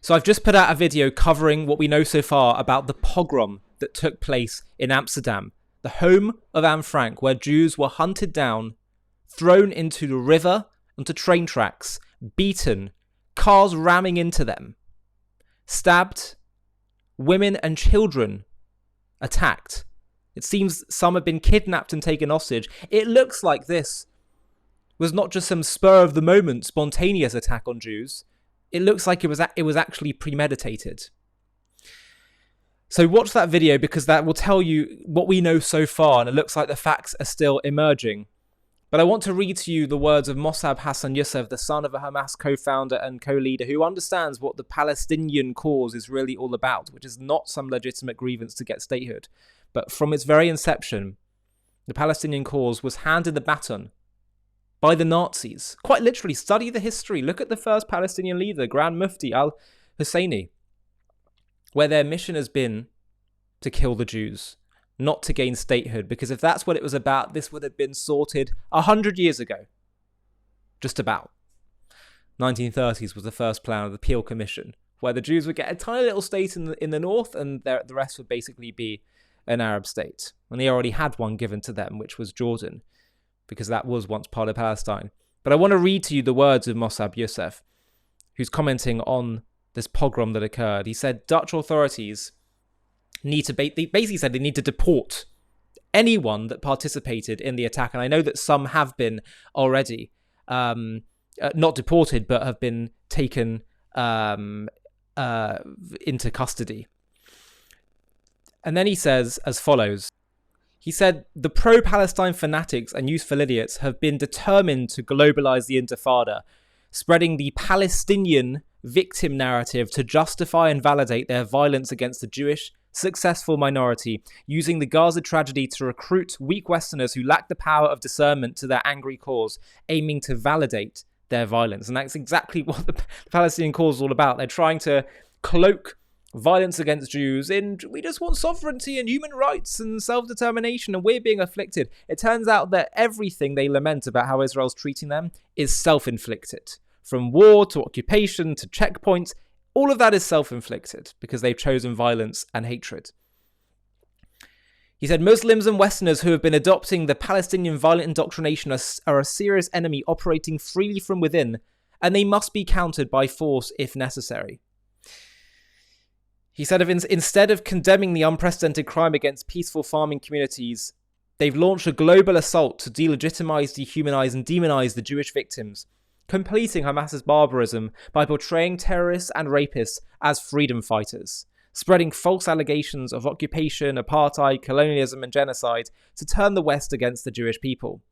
So I've just put out a video covering what we know so far about the pogrom that took place in Amsterdam, the home of Anne Frank, where Jews were hunted down, thrown into the river, onto train tracks, beaten, cars ramming into them, stabbed, women and children attacked. It seems some have been kidnapped and taken hostage. It looks like this was not just some spur of the moment, spontaneous attack on Jews. It looks like it was actually premeditated. So watch that video, because that will tell you what we know so far, and it looks like the facts are still emerging. But I want to read to you the words of Mossab Hassan Youssef, the son of a Hamas co-founder and co-leader, who understands what the Palestinian cause is really all about, which is not some legitimate grievance to get statehood. But from its very inception, the Palestinian cause was handed the baton by the Nazis. Quite literally, study the history. Look at the first Palestinian leader, Grand Mufti al-Husseini, where their mission has been to kill the Jews, not to gain statehood. Because if that's what it was about, this would have been sorted 100 years ago. Just about. 1930s was the first plan of the Peel Commission, where the Jews would get a tiny little state in the north, and the rest would basically be an Arab state. And they already had one given to them, which was Jordan, because that was once part of Palestine. But I want to read to you the words of Mossab Youssef, who's commenting on this pogrom that occurred. He said Dutch authorities need to they basically said they need to deport anyone that participated in the attack. And I know that some have been already not deported, but have been taken into custody. And then he says as follows. He said, the pro-Palestine fanatics and useful idiots have been determined to globalize the Intifada, spreading the Palestinian victim narrative to justify and validate their violence against the Jewish successful minority, using the Gaza tragedy to recruit weak Westerners who lack the power of discernment to their angry cause, aiming to validate their violence. And that's exactly what the Palestinian cause is all about. They're trying to cloak violence against Jews in, we just want sovereignty and human rights and self-determination, and we're being afflicted. It turns out that everything they lament about how Israel's treating them is self-inflicted. From war to occupation to checkpoints, all of that is self-inflicted because they've chosen violence and hatred. He said, Muslims and Westerners who have been adopting the Palestinian violent indoctrination are a serious enemy operating freely from within, and they must be countered by force if necessary. He said, instead of condemning the unprecedented crime against peaceful farming communities, they've launched a global assault to delegitimize, dehumanize, and demonize the Jewish victims, completing Hamas's barbarism by portraying terrorists and rapists as freedom fighters, spreading false allegations of occupation, apartheid, colonialism, and genocide to turn the West against the Jewish people.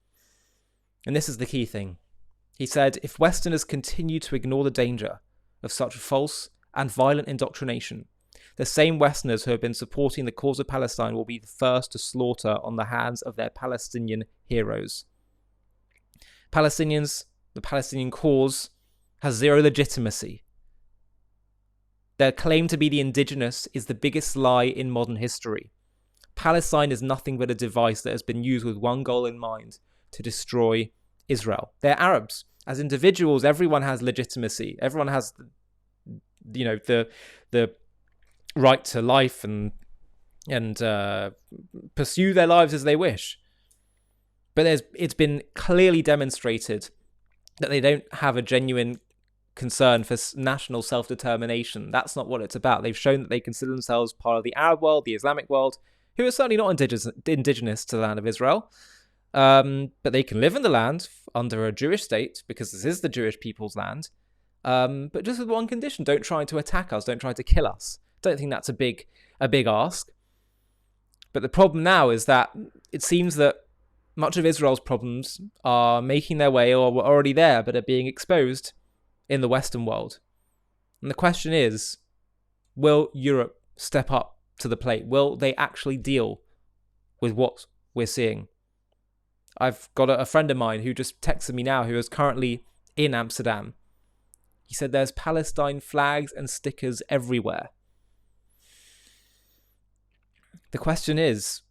And this is the key thing. He said, if Westerners continue to ignore the danger of such false and violent indoctrination, the same Westerners who have been supporting the cause of Palestine will be the first to slaughter on the hands of their Palestinian heroes. Palestinians, the Palestinian cause, has zero legitimacy. Their claim to be the indigenous is the biggest lie in modern history. Palestine is nothing but a device that has been used with one goal in mind, to destroy Israel. They're Arabs. As individuals, everyone has legitimacy. Everyone has, the right to life and pursue their lives as they wish. But it's been clearly demonstrated that they don't have a genuine concern for national self-determination. That's not what it's about. They've shown that they consider themselves part of the Arab world, the Islamic world, who are certainly not indigenous to the land of Israel. But they can live in the land under a Jewish state, because this is the Jewish people's land. But just with one condition: don't try to attack us, don't try to kill us. Don't think that's a big ask. But the problem now is that it seems that much of Israel's problems are making their way, or were already there, but are being exposed in the Western world. And the question is, will Europe step up to the plate? Will they actually deal with what we're seeing? I've got a friend of mine who just texted me now, who is currently in Amsterdam. He said there's Palestine flags and stickers everywhere. The question is,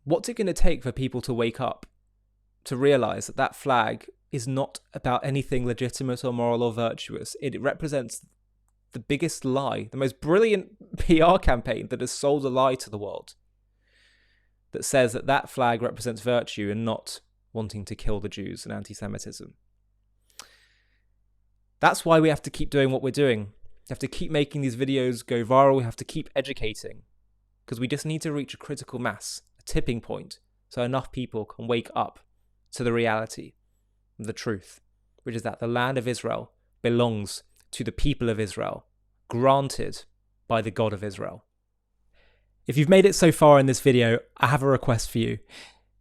what's it going to take for people to wake up, to realize that that flag is not about anything legitimate or moral or virtuous? It represents the biggest lie, the most brilliant PR campaign that has sold a lie to the world that says that that flag represents virtue and not wanting to kill the Jews and anti-Semitism. That's why we have to keep doing what we're doing. We have to keep making these videos go viral. We have to keep educating, because we just need to reach a critical mass, a tipping point, so enough people can wake up to the reality, the truth, which is that the land of Israel belongs to the people of Israel, granted by the God of Israel. If you've made it so far in this video, I have a request for you.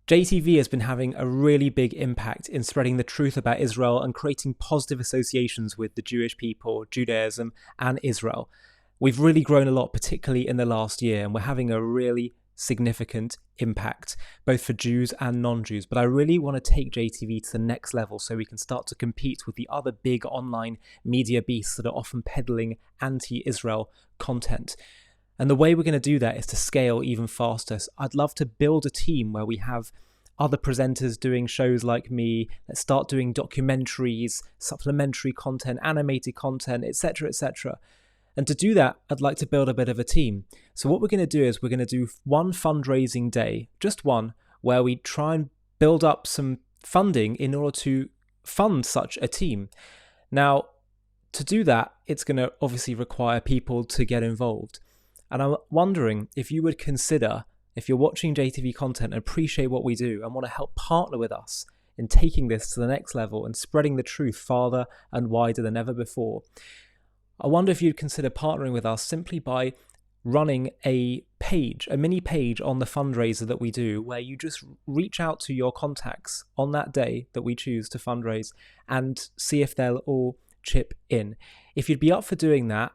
JTV has been having a really big impact in spreading the truth about Israel and creating positive associations with the Jewish people, Judaism, and Israel. We've really grown a lot, particularly in the last year, and we're having a really significant impact, both for Jews and non-Jews. But I really want to take JTV to the next level so we can start to compete with the other big online media beasts that are often peddling anti-Israel content. And the way we're going to do that is to scale even faster. So I'd love to build a team where we have other presenters doing shows like me. Let's start doing documentaries, supplementary content, animated content, etc., etc. And to do that, I'd like to build a bit of a team. So what we're going to do is we're going to do one fundraising day, just one, where we try and build up some funding in order to fund such a team. Now, to do that, it's going to obviously require people to get involved. And I'm wondering if you would consider, if you're watching JTV content and appreciate what we do and want to help partner with us in taking this to the next level and spreading the truth farther and wider than ever before, I wonder if you'd consider partnering with us simply by running a page, a mini page on the fundraiser that we do, where you just reach out to your contacts on that day that we choose to fundraise and see if they'll all chip in. If you'd be up for doing that,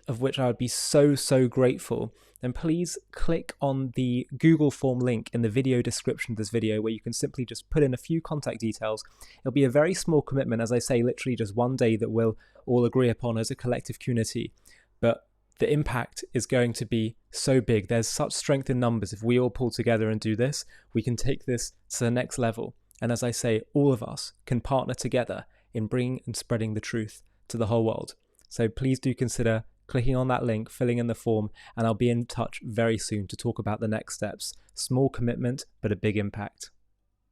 of which I would be so grateful, then please click on the Google form link in the video description of this video, where you can simply just put in a few contact details. It'll be a very small commitment, as I say, literally just one day that we'll all agree upon as a collective community. But the impact is going to be so big. There's such strength in numbers. If we all pull together and do this, we can take this to the next level. And as I say, all of us can partner together in bringing and spreading the truth to the whole world. So please do consider clicking on that link, filling in the form, and I'll be in touch very soon to talk about the next steps. Small commitment, but a big impact.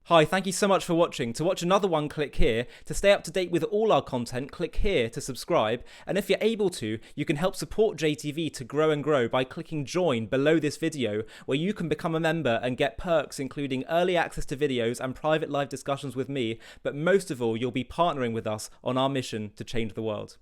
Hi, thank you so much for watching. To watch another one, click here. To stay up to date with all our content, click here to subscribe. And if you're able to, you can help support JTV to grow and grow by clicking join below this video, where you can become a member and get perks including early access to videos and private live discussions with me. But most of all, you'll be partnering with us on our mission to change the world.